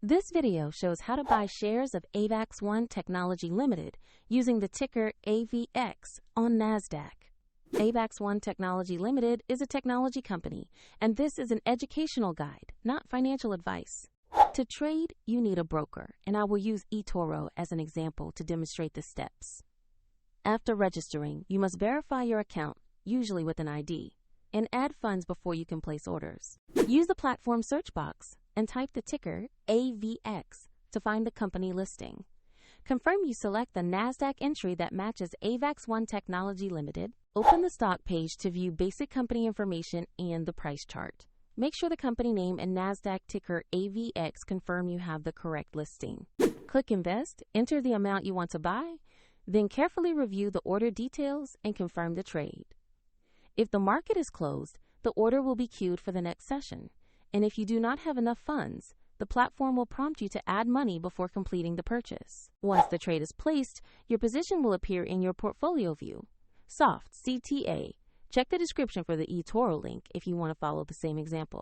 This video shows how to buy shares of Avax One Technology Ltd using the ticker AVX on NASDAQ. Avax One Technology Ltd is a technology company, and this is an educational guide, not financial advice. To trade, you need a broker, and I will use eToro as an example to demonstrate the steps. After registering, you must verify your account, usually with an ID, and add funds before you can place orders. Use the platform search box and type the ticker AVX to find the company listing. Confirm you select the NASDAQ entry that matches Avax One Technology Ltd. Open the stock page to view basic company information and the price chart. Make sure the company name and NASDAQ ticker AVX confirm you have the correct listing. Click Invest, enter the amount you want to buy, then carefully review the order details and confirm the trade. If the market is closed, the order will be queued for the next session. And if you do not have enough funds, the platform will prompt you to add money before completing the purchase. Once the trade is placed, your position will appear in your portfolio view. Soft CTA. Check the description for the eToro link if you want to follow the same example.